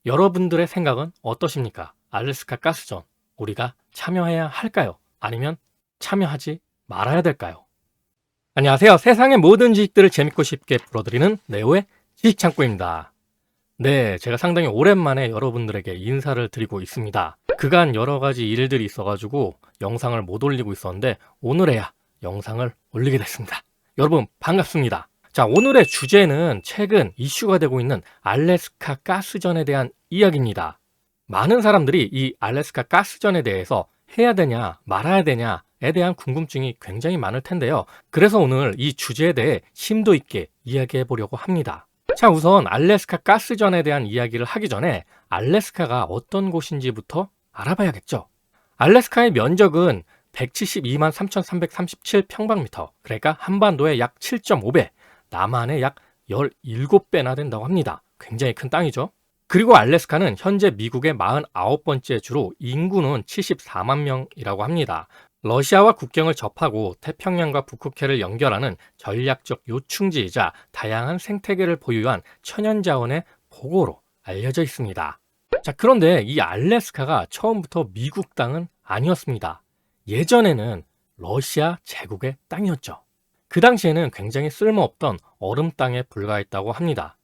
여러분들의 생각은 어떠십니까? 알래스카 가스전, 우리가 참여해야 할까요? 아니면 참여하지 말아야 될까요? 안녕하세요. 세상의 모든 지식들을 재밌고 쉽게 풀어드리는 네오의 지식창고입니다. 네, 제가 상당히 오랜만에 여러분들에게 인사를 드리고 있습니다. 그간 여러 가지 일들이 있어가지고 영상을 못 올리고 있었는데 오늘에야 영상을 올리게 됐습니다. 여러분 반갑습니다. 자, 오늘의 주제는 최근 이슈가 되고 있는 알래스카 가스전에 대한 이야기입니다. 많은 사람들이 이 알래스카 가스전에 대해서 해야 되냐 말아야 되냐에 대한 궁금증이 굉장히 많을 텐데요. 그래서 오늘 이 주제에 대해 심도 있게 이야기해 보려고 합니다. 자, 우선 알래스카 가스전에 대한 이야기를 하기 전에 알래스카가 어떤 곳인지부터 알아봐야겠죠. 알래스카의 면적은 172만 3,337평방미터, 그러니까 한반도의 약 7.5배, 남한의 약 17배나 된다고 합니다. 굉장히 큰 땅이죠. 그리고 알래스카는 현재 미국의 49번째 주로 인구는 74만 명이라고 합니다. 러시아와 국경을 접하고 태평양과 북극해를 연결하는 전략적 요충지이자 다양한 생태계를 보유한 천연자원의 보고로 알려져 있습니다. 자, 그런데 이 알래스카가 처음부터 미국 땅은 아니었습니다. 예전에는 러시아 제국의 땅이었죠. 그 당시에는 굉장히 쓸모없던 얼음 땅에 불과했다고 합니다.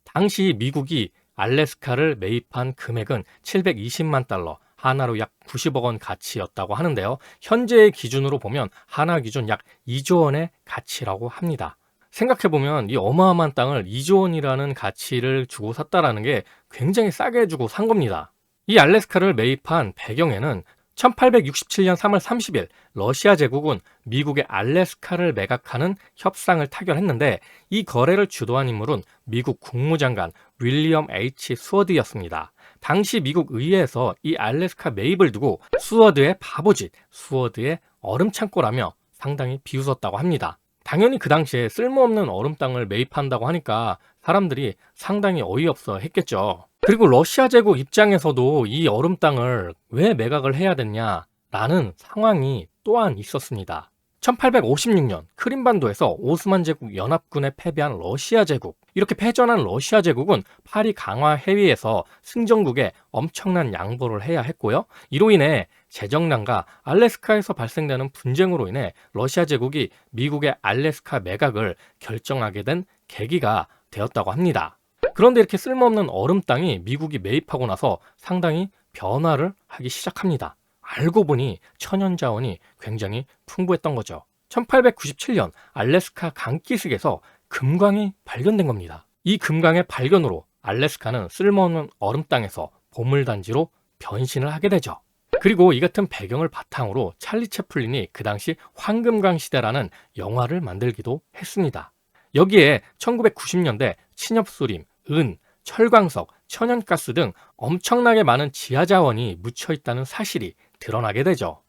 당시 미국이 알래스카를 매입한 금액은 720만 달러, 하나로 약 90억 원 가치였다고 하는데요. 현재의 기준으로 보면 하나 기준 약 2조 원의 가치라고 합니다. 생각해보면 이 어마어마한 땅을 2조 원이라는 가치를 주고 샀다라는 게 굉장히 싸게 주고 산 겁니다. 이 알래스카를 매입한 배경에는 1867년 3월 30일 러시아 제국은 미국의 알래스카를 매각하는 협상을 타결했는데 이 거래를 주도한 인물은 미국 국무장관 윌리엄 H. 수워드였습니다. 당시 미국 의회에서 이 알래스카 매입을 두고 수워드의 바보짓, 수워드의 얼음창고라며 상당히 비웃었다고 합니다. 당연히 그 당시에 쓸모없는 얼음 땅을 매입한다고 하니까 사람들이 상당히 어이없어 했겠죠. 그리고 러시아 제국 입장에서도 이 얼음 땅을 왜 매각을 해야 됐냐라는 상황이 또한 있었습니다. 1856년 크림반도에서 오스만 제국 연합군에 패배한 러시아 제국, 이렇게 패전한 러시아 제국은 파리 강화 회의에서 승전국에 엄청난 양보를 해야 했고요. 이로 인해 재정난과 알래스카에서 발생되는 분쟁으로 인해 러시아 제국이 미국의 알래스카 매각을 결정하게 된 계기가 되었다고 합니다. 그런데 이렇게 쓸모없는 얼음 땅이 미국이 매입하고 나서 상당히 변화를 하기 시작합니다. 알고 보니 천연자원이 굉장히 풍부했던 거죠. 1897년 알래스카 강기슭에서 금광이 발견된 겁니다. 이 금광의 발견으로 알래스카는 쓸모없는 얼음 땅에서 보물단지로 변신을 하게 되죠. 그리고 이 같은 배경을 바탕으로 찰리 채플린이 그 당시 황금광 시대라는 영화를 만들기도 했습니다. 여기에 1990년대 침엽수림, 은, 철광석, 천연가스 등 엄청나게 많은 지하자원이 묻혀 있다는 사실이 드러나게 되죠.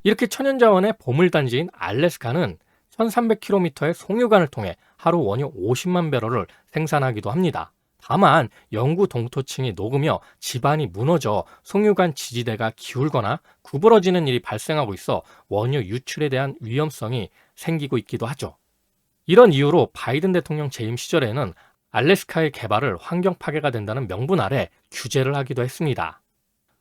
이렇게 천연자원의 보물단지인 알래스카는 1300km의 송유관을 통해 하루 원유 50만 배럴을 생산하기도 합니다. 다만 영구 동토층이 녹으며 지반이 무너져 송유관 지지대가 기울거나 구부러지는 일이 발생하고 있어 원유 유출에 대한 위험성이 생기고 있기도 하죠. 이런 이유로 바이든 대통령 재임 시절에는 알래스카의 개발을 환경 파괴가 된다는 명분 아래 규제를 하기도 했습니다.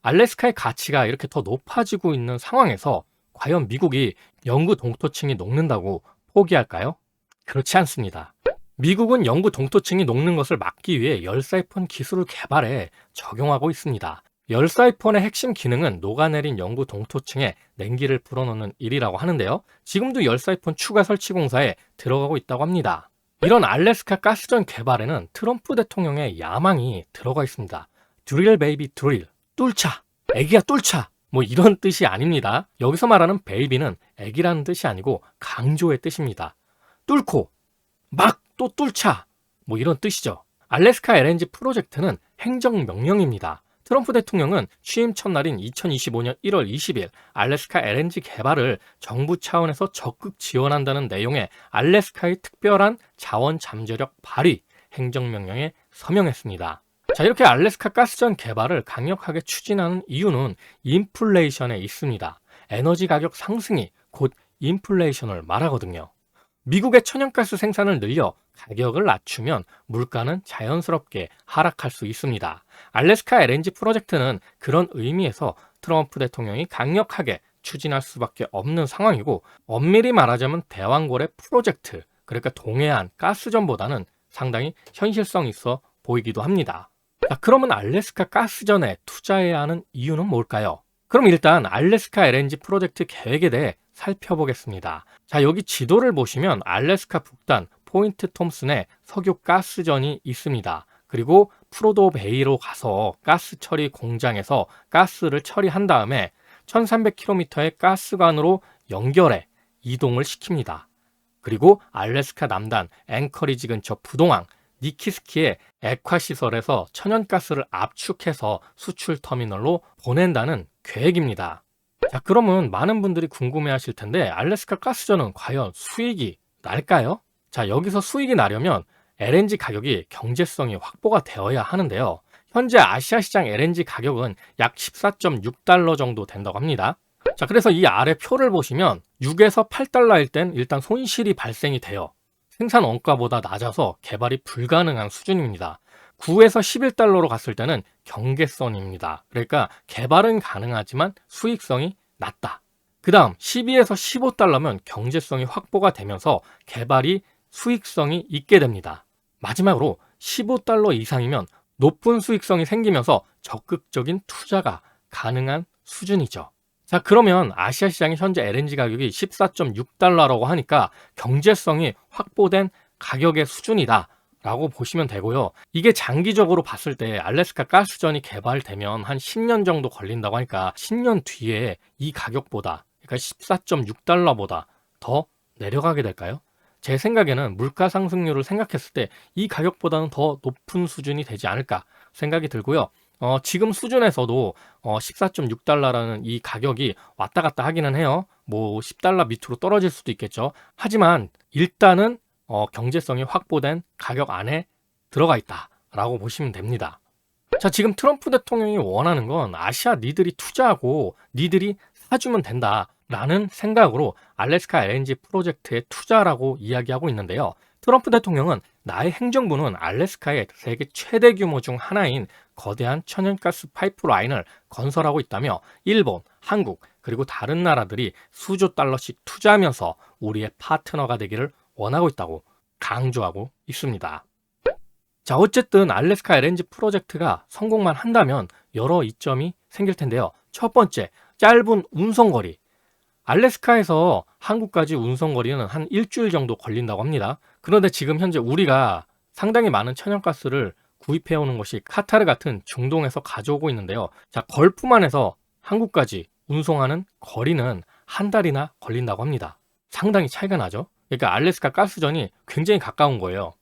알래스카의 가치가 이렇게 더 높아지고 있는 상황에서 과연 미국이 영구 동토층이 녹는다고 포기할까요? 그렇지 않습니다. 미국은 영구 동토층이 녹는 것을 막기 위해 열사이폰 기술을 개발해 적용하고 있습니다. 열사이폰의 핵심 기능은 녹아내린 영구 동토층에 냉기를 불어넣는 일이라고 하는데요. 지금도 열사이폰 추가 설치 공사에 들어가고 있다고 합니다. 이런 알래스카 가스전 개발에는 트럼프 대통령의 야망이 들어가 있습니다. 드릴 베이비 드릴, 뚫자, 애기야 뚫자, 뭐 이런 뜻이 아닙니다. 여기서 말하는 베이비는 애기라는 뜻이 아니고 강조의 뜻입니다. 뚫고, 막 또 뚫자, 뭐 이런 뜻이죠. 알래스카 LNG 프로젝트는 행정명령입니다. 트럼프 대통령은 취임 첫날인 2025년 1월 20일 알래스카 LNG 개발을 정부 차원에서 적극 지원한다는 내용의 알래스카의 특별한 자원 잠재력 발휘 행정명령에 서명했습니다. 자, 이렇게 알래스카 가스전 개발을 강력하게 추진하는 이유는 인플레이션에 있습니다. 에너지 가격 상승이 곧 인플레이션을 말하거든요. 미국의 천연가스 생산을 늘려 가격을 낮추면 물가는 자연스럽게 하락할 수 있습니다. 알래스카 LNG 프로젝트는 그런 의미에서 트럼프 대통령이 강력하게 추진할 수밖에 없는 상황이고, 엄밀히 말하자면 대왕거래 프로젝트, 그러니까 동해안 가스전보다는 상당히 현실성 있어 보이기도 합니다. 자, 그러면 알래스카 가스전에 투자해야 하는 이유는 뭘까요? 그럼 일단 알래스카 LNG 프로젝트 계획에 대해 살펴보겠습니다. 자, 여기 지도를 보시면 알래스카 북단 포인트 톰슨에 석유 가스전이 있습니다. 그리고 프로도 베이로 가서 가스 처리 공장에서 가스를 처리한 다음에 1300km의 가스관으로 연결해 이동을 시킵니다. 그리고 알래스카 남단 앵커리지 근처 부동항 니키스키의 액화시설에서 천연가스를 압축해서 수출 터미널로 보낸다는 계획입니다. 자, 그러면 많은 분들이 궁금해하실 텐데 알래스카 가스전은 과연 수익이 날까요? 자, 여기서 수익이 나려면 LNG 가격이 경제성이 확보가 되어야 하는데요. 현재 아시아 시장 LNG 가격은 약 14.6달러 정도 된다고 합니다. 자, 그래서 이 아래 표를 보시면 6에서 8달러일 땐 일단 손실이 발생이 돼요. 생산 원가보다 낮아서 개발이 불가능한 수준입니다. 9에서 11달러로 갔을 때는 경계선입니다. 그러니까 개발은 가능하지만 수익성이 낮다. 그 다음 12에서 15달러면 경제성이 확보가 되면서 개발이 수익성이 있게 됩니다. 마지막으로 15달러 이상이면 높은 수익성이 생기면서 적극적인 투자가 가능한 수준이죠. 자, 그러면 아시아 시장의 현재 LNG 가격이 14.6달러라고 하니까 경제성이 확보된 가격의 수준이다 라고 보시면 되고요. 이게 장기적으로 봤을 때 알래스카 가스전이 개발되면 한 10년 정도 걸린다고 하니까 10년 뒤에 이 가격보다, 그러니까 14.6달러보다 더 내려가게 될까요? 제 생각에는 물가 상승률을 생각했을 때 이 가격보다는 더 높은 수준이 되지 않을까 생각이 들고요. 지금 수준에서도 14.6달러라는 이 가격이 왔다 갔다 하기는 해요. 뭐 10달러 밑으로 떨어질 수도 있겠죠. 하지만 일단은 경제성이 확보된 가격 안에 들어가 있다라고 보시면 됩니다. 자, 지금 트럼프 대통령이 원하는 건 아시아 니들이 투자하고 니들이 사주면 된다라는 생각으로 알래스카 LNG 프로젝트에 투자라고 이야기하고 있는데요. 트럼프 대통령은 나의 행정부는 알래스카의 세계 최대 규모 중 하나인 거대한 천연가스 파이프라인을 건설하고 있다며 일본, 한국, 그리고 다른 나라들이 수조 달러씩 투자하면서 우리의 파트너가 되기를 원하고 있다고 강조하고 있습니다. 자, 어쨌든 알래스카 LNG 프로젝트가 성공만 한다면 여러 이점이 생길 텐데요. 첫 번째, 짧은 운송거리. 알래스카에서 한국까지 운송거리는 한 일주일 정도 걸린다고 합니다. 그런데 지금 현재 우리가 상당히 많은 천연가스를 구입해오는 것이 카타르 같은 중동에서 가져오고 있는데요. 자, 걸프만에서 한국까지 운송하는 거리는 한 달이나 걸린다고 합니다. 상당히 차이가 나죠. 그러니까 알래스카 가스전이 굉장히 가까운 거예요.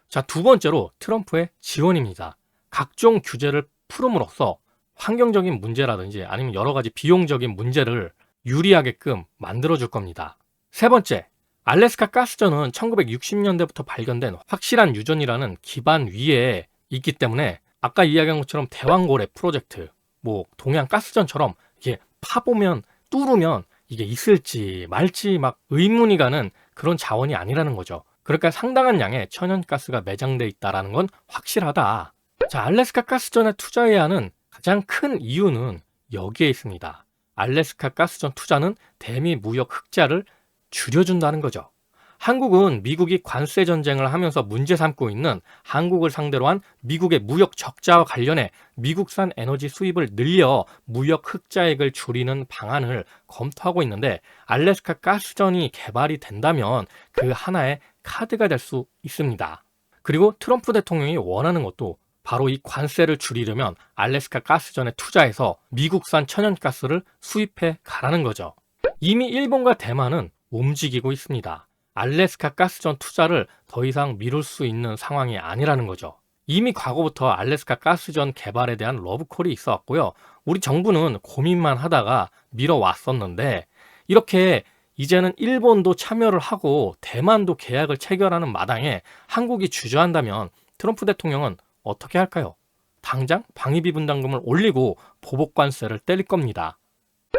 자, 두 번째로 트럼프의 지원입니다. 각종 규제를 풀음으로써 환경적인 문제라든지 아니면 여러 가지 비용적인 문제를 유리하게끔 만들어줄 겁니다. 세 번째, 알래스카 가스전은 1960년대부터 발견된 확실한 유전이라는 기반 위에 있기 때문에 아까 이야기한 것처럼 대왕고래 프로젝트, 뭐 동해안 가스전처럼 이게 파보면 뚫으면 이게 있을지 말지 막 의문이 가는 그런 자원이 아니라는 거죠. 그러니까 상당한 양의 천연가스가 매장돼 있다는 건 확실하다. 자, 알래스카 가스전에 투자해야 하는 가장 큰 이유는 여기에 있습니다. 알래스카 가스전 투자는 대미 무역 흑자를 줄여준다는 거죠. 한국은 미국이 관세 전쟁을 하면서 문제 삼고 있는 한국을 상대로 한 미국의 무역 적자와 관련해 미국산 에너지 수입을 늘려 무역 흑자액을 줄이는 방안을 검토하고 있는데 알래스카 가스전이 개발이 된다면 그 하나의 카드가 될 수 있습니다. 그리고 트럼프 대통령이 원하는 것도 바로 이 관세를 줄이려면 알래스카 가스전에 투자해서 미국산 천연가스를 수입해 가라는 거죠. 이미 일본과 대만은 움직이고 있습니다. 알래스카 가스전 투자를 더 이상 미룰 수 있는 상황이 아니라는 거죠. 이미 과거부터 알래스카 가스전 개발에 대한 러브콜이 있어 왔고요. 우리 정부는 고민만 하다가 미뤄왔었는데 이렇게 이제는 일본도 참여를 하고 대만도 계약을 체결하는 마당에 한국이 주저한다면 트럼프 대통령은 어떻게 할까요? 당장 방위비 분담금을 올리고 보복관세를 때릴 겁니다.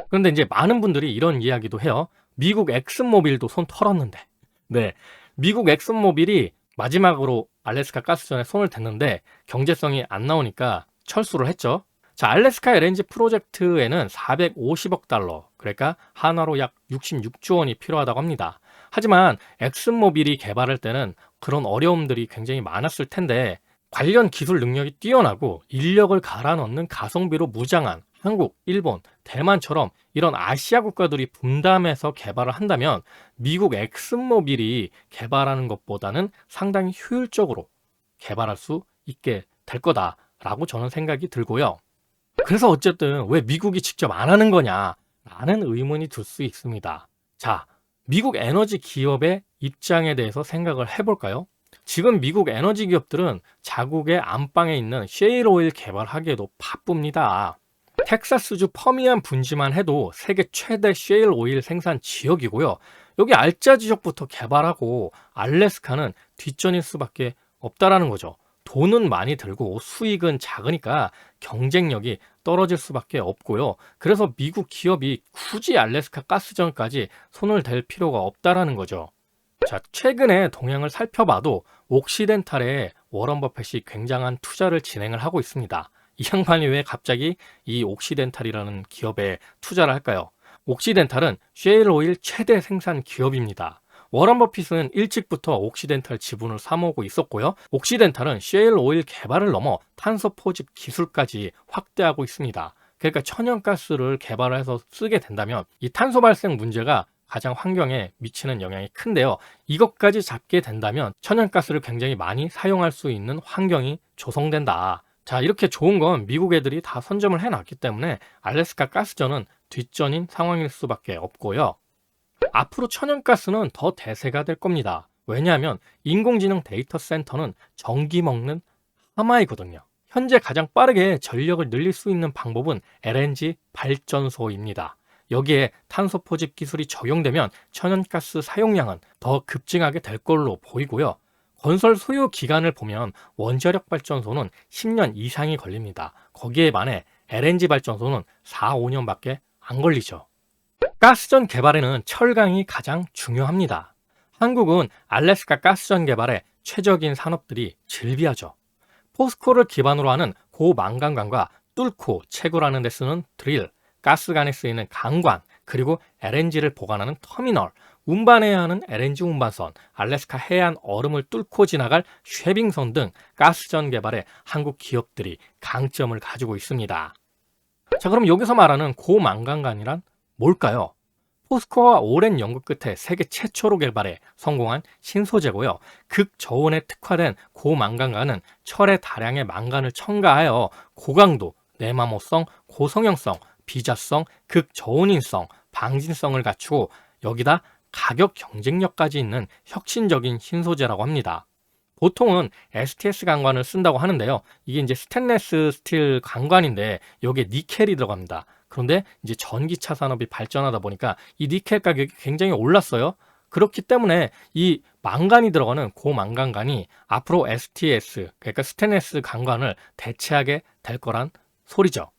그런데 이제 많은 분들이 이런 이야기도 해요. 미국 엑슨모빌도 손 털었는데. 네, 미국 엑슨모빌이 마지막으로 알래스카 가스전에 손을 댔는데 경제성이 안 나오니까 철수를 했죠. 자, 알래스카 LNG 프로젝트에는 450억 달러, 그러니까 한화로 약 66조 원이 필요하다고 합니다. 하지만 엑슨모빌이 개발할 때는 그런 어려움들이 굉장히 많았을 텐데 관련 기술 능력이 뛰어나고 인력을 갈아 넣는 가성비로 무장한 한국, 일본, 대만처럼 이런 아시아 국가들이 분담해서 개발을 한다면 미국 엑슨모빌이 개발하는 것보다는 상당히 효율적으로 개발할 수 있게 될 거다라고 저는 생각이 들고요. 그래서 어쨌든 왜 미국이 직접 안 하는 거냐라는 의문이 들 수 있습니다. 자, 미국 에너지 기업의 입장에 대해서 생각을 해볼까요? 지금 미국 에너지 기업들은 자국의 안방에 있는 셰일 오일 개발하기에도 바쁩니다. 텍사스주 퍼미안 분지만 해도 세계 최대 셰일 오일 생산 지역이고요. 여기 알짜 지역부터 개발하고 알래스카는 뒷전일 수밖에 없다라는 거죠. 돈은 많이 들고 수익은 작으니까 경쟁력이 떨어질 수밖에 없고요. 그래서 미국 기업이 굳이 알래스카 가스전까지 손을 댈 필요가 없다라는 거죠. 자, 최근에 동향을 살펴봐도 옥시덴탈에 워런 버핏이 굉장한 투자를 진행을 하고 있습니다. 이 양반이 왜 갑자기 이 옥시덴탈이라는 기업에 투자를 할까요? 옥시덴탈은 셰일 오일 최대 생산 기업입니다. 워런 버핏은 일찍부터 옥시덴탈 지분을 사모으고 있었고요. 옥시덴탈은 셰일 오일 개발을 넘어 탄소 포집 기술까지 확대하고 있습니다. 그러니까 천연가스를 개발해서 쓰게 된다면 이 탄소 발생 문제가 가장 환경에 미치는 영향이 큰데요. 이것까지 잡게 된다면 천연가스를 굉장히 많이 사용할 수 있는 환경이 조성된다. 자, 이렇게 좋은 건 미국 애들이 다 선점을 해놨기 때문에 알래스카 가스전은 뒷전인 상황일 수밖에 없고요. 앞으로 천연가스는 더 대세가 될 겁니다. 왜냐하면 인공지능 데이터 센터는 전기 먹는 하마이거든요. 현재 가장 빠르게 전력을 늘릴 수 있는 방법은 LNG 발전소입니다. 여기에 탄소 포집 기술이 적용되면 천연가스 사용량은 더 급증하게 될 걸로 보이고요. 건설 소요 기간을 보면 원자력 발전소는 10년 이상이 걸립니다. 거기에 반해 LNG 발전소는 4, 5년밖에 안 걸리죠. 가스전 개발에는 철강이 가장 중요합니다. 한국은 알래스카 가스전 개발에 최적인 산업들이 즐비하죠. 포스코를 기반으로 하는 고망간관과 뚫고 채굴하는 데 쓰는 드릴, 가스관에 쓰이는 강관, 그리고 LNG를 보관하는 터미널, 운반해야 하는 LNG 운반선, 알래스카 해안 얼음을 뚫고 지나갈 쉐빙선 등 가스전 개발에 한국 기업들이 강점을 가지고 있습니다. 자, 그럼 여기서 말하는 고망간관이란 뭘까요? 포스코가 오랜 연구 끝에 세계 최초로 개발해 성공한 신소재고요. 극저온에 특화된 고망간관은 철의 다량의 망간을 첨가하여 고강도, 내마모성, 고성형성, 비자성, 극저온인성, 방진성을 갖추고 여기다 가격 경쟁력까지 있는 혁신적인 신소재라고 합니다. 보통은 STS 강관을 쓴다고 하는데요. 이게 이제 스테인리스 스틸 강관인데 여기에 니켈이 들어갑니다. 그런데 이제 전기차 산업이 발전하다 보니까 이 니켈 가격이 굉장히 올랐어요. 그렇기 때문에 이 망간이 들어가는 고망간관이 앞으로 STS, 그러니까 스테인리스 강관을 대체하게 될 거란 소리죠.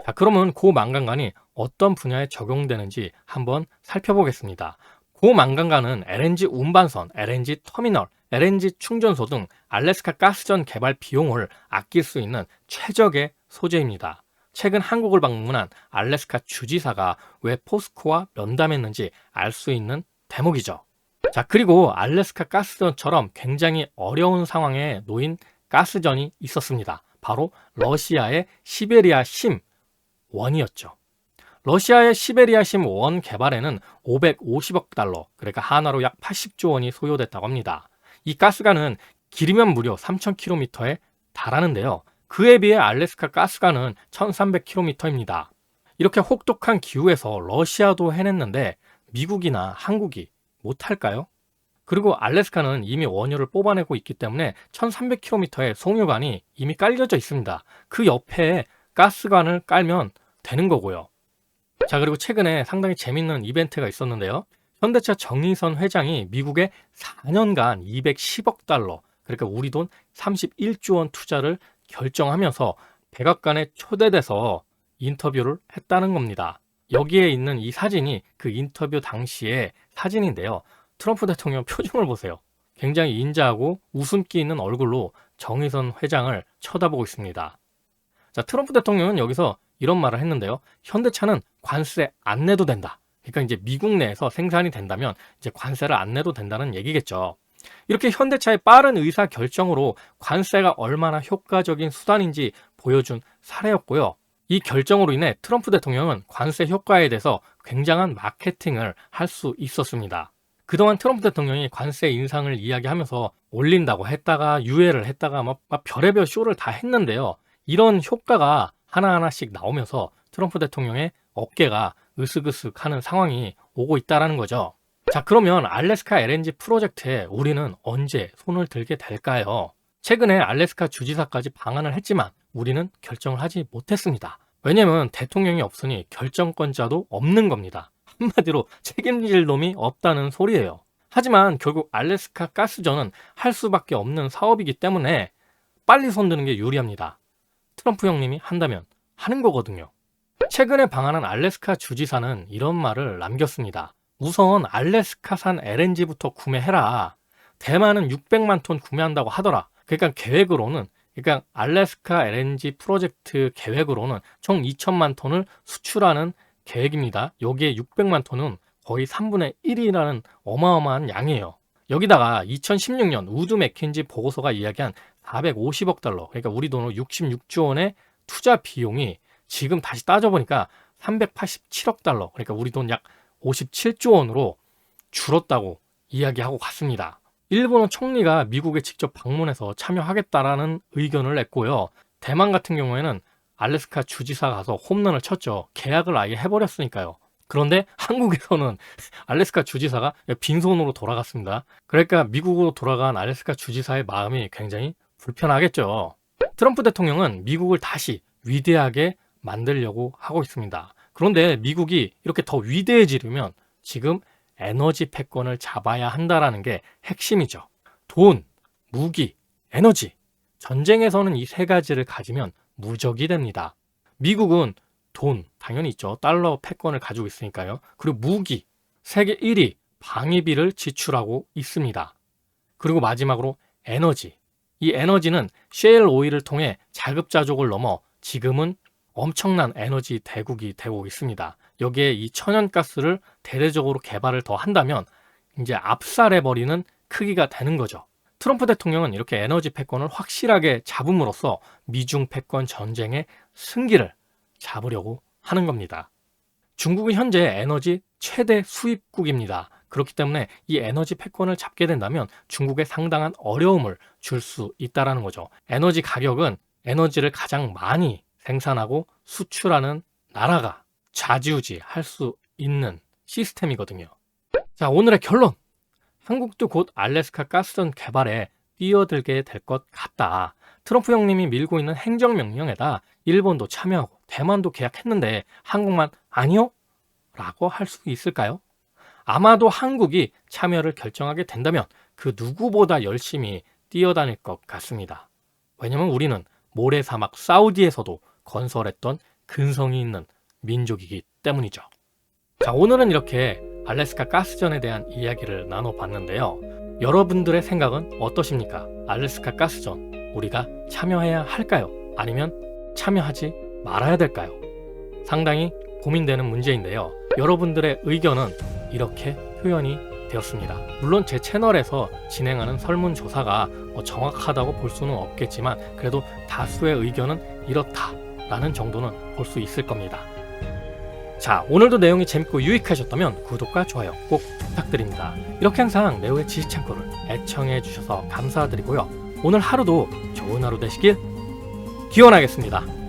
자, 그러면 고망간관이 어떤 분야에 적용되는지 한번 살펴보겠습니다. 고망간관은 LNG 운반선, LNG 터미널, LNG 충전소 등 알래스카 가스전 개발 비용을 아낄 수 있는 최적의 소재입니다. 최근 한국을 방문한 알래스카 주지사가 왜 포스코와 면담했는지 알 수 있는 대목이죠. 자, 그리고 알래스카 가스전처럼 굉장히 어려운 상황에 놓인 가스전이 있었습니다. 바로 러시아의 시베리아 심 1이었죠. 러시아의 시베리아 심 1 개발에는 550억 달러, 그러니까 한화로 약 80조 원이 소요됐다고 합니다. 이 가스관은 길이면 무려 3,000km에 달하는데요. 그에 비해 알래스카 가스관은 1,300km입니다. 이렇게 혹독한 기후에서 러시아도 해냈는데 미국이나 한국이 못할까요? 그리고 알래스카는 이미 원유를 뽑아내고 있기 때문에 1,300km의 송유관이 이미 깔려져 있습니다. 그 옆에 가스관을 깔면 되는 거고요. 자, 그리고 최근에 상당히 재밌는 이벤트가 있었는데요. 현대차 정의선 회장이 미국에 4년간 210억 달러, 그러니까 우리 돈 31조 원 투자를 결정하면서 백악관에 초대돼서 인터뷰를 했다는 겁니다. 여기에 있는 이 사진이 그 인터뷰 당시의 사진인데요. 트럼프 대통령 표정을 보세요. 굉장히 인자하고 웃음기 있는 얼굴로 정의선 회장을 쳐다보고 있습니다. 자, 트럼프 대통령은 여기서 이런 말을 했는데요. 현대차는 관세 안 내도 된다. 그러니까 이제 미국 내에서 생산이 된다면 이제 관세를 안 내도 된다는 얘기겠죠. 이렇게 현대차의 빠른 의사 결정으로 관세가 얼마나 효과적인 수단인지 보여준 사례였고요. 이 결정으로 인해 트럼프 대통령은 관세 효과에 대해서 굉장한 마케팅을 할 수 있었습니다. 그동안 트럼프 대통령이 관세 인상을 이야기하면서 올린다고 했다가 유예를 했다가 막 별의별 쇼를 다 했는데요. 이런 효과가 하나하나씩 나오면서 트럼프 대통령의 어깨가 으쓱으쓱하는 상황이 오고 있다는 거죠. 자, 그러면 알래스카 LNG 프로젝트에 우리는 언제 손을 들게 될까요? 최근에 알래스카 주지사까지 방한을 했지만 우리는 결정을 하지 못했습니다. 왜냐면 대통령이 없으니 결정권자도 없는 겁니다. 한마디로 책임질 놈이 없다는 소리예요. 하지만 결국 알래스카 가스전은 할 수밖에 없는 사업이기 때문에 빨리 손드는 게 유리합니다. 트럼프 형님이 한다면 하는 거거든요. 최근에 방한한 알래스카 주지사는 이런 말을 남겼습니다. 우선 알래스카산 LNG부터 구매해라. 대만은 600만 톤 구매한다고 하더라. 그러니까 계획으로는 알래스카 LNG 프로젝트 계획으로는 총 2천만 톤을 수출하는 계획입니다. 여기에 600만 톤은 거의 3분의 1이라는 어마어마한 양이에요. 여기다가 2016년 우드 맥킨지 보고서가 이야기한 450억 달러, 그러니까 우리 돈으로 66조 원의 투자 비용이 지금 다시 따져보니까 387억 달러, 그러니까 우리 돈 약 57조 원으로 줄었다고 이야기하고 갔습니다. 일본어 총리가 미국에 직접 방문해서 참여하겠다라는 의견을 냈고요. 대만 같은 경우에는 알래스카 주지사가 가서 홈런을 쳤죠. 계약을 아예 해버렸으니까요. 그런데 한국에서는 알래스카 주지사가 빈손으로 돌아갔습니다. 그러니까 미국으로 돌아간 알래스카 주지사의 마음이 굉장히 불편하겠죠. 트럼프 대통령은 미국을 다시 위대하게 만들려고 하고 있습니다. 그런데 미국이 이렇게 더 위대해지려면 지금 에너지 패권을 잡아야 한다라는 게 핵심이죠. 돈, 무기, 에너지. 전쟁에서는 이 세 가지를 가지면 무적이 됩니다. 미국은 돈, 당연히 있죠. 달러 패권을 가지고 있으니까요. 그리고 무기, 세계 1위 방위비를 지출하고 있습니다. 그리고 마지막으로 에너지. 이 에너지는 셰일 오일을 통해 자급자족을 넘어 지금은 엄청난 에너지 대국이 되고 있습니다. 여기에 이 천연가스를 대대적으로 개발을 더 한다면 이제 압살해버리는 크기가 되는 거죠. 트럼프 대통령은 이렇게 에너지 패권을 확실하게 잡음으로써 미중 패권 전쟁의 승기를 잡으려고 하는 겁니다. 중국은 현재 에너지 최대 수입국입니다. 그렇기 때문에 이 에너지 패권을 잡게 된다면 중국에 상당한 어려움을 줄 수 있다는 거죠. 에너지 가격은 에너지를 가장 많이 생산하고 수출하는 나라가 좌지우지할 수 있는 시스템이거든요. 자, 오늘의 결론. 한국도 곧 알래스카 가스전 개발에 뛰어들게 될 것 같다. 트럼프 형님이 밀고 있는 행정명령에다 일본도 참여하고 대만도 계약했는데 한국만 아니요? 라고 할 수 있을까요? 아마도 한국이 참여를 결정하게 된다면 그 누구보다 열심히 뛰어다닐 것 같습니다. 왜냐면 우리는 모래사막 사우디에서도 건설했던 근성이 있는 민족이기 때문이죠. 자, 오늘은 이렇게 알래스카 가스전에 대한 이야기를 나눠봤는데요. 여러분들의 생각은 어떠십니까? 알래스카 가스전 우리가 참여해야 할까요? 아니면 참여하지 말아야 될까요? 상당히 고민되는 문제인데요. 여러분들의 의견은 이렇게 표현이 되었습니다. 물론 제 채널에서 진행하는 설문조사가 정확하다고 볼 수는 없겠지만 그래도 다수의 의견은 이렇다라는 정도는 볼 수 있을 겁니다. 자, 오늘도 내용이 재밌고 유익하셨다면 구독과 좋아요 꼭 부탁드립니다. 이렇게 항상 내후의 지식창고를 애청해 주셔서 감사드리고요. 오늘 하루도 좋은 하루 되시길 기원하겠습니다.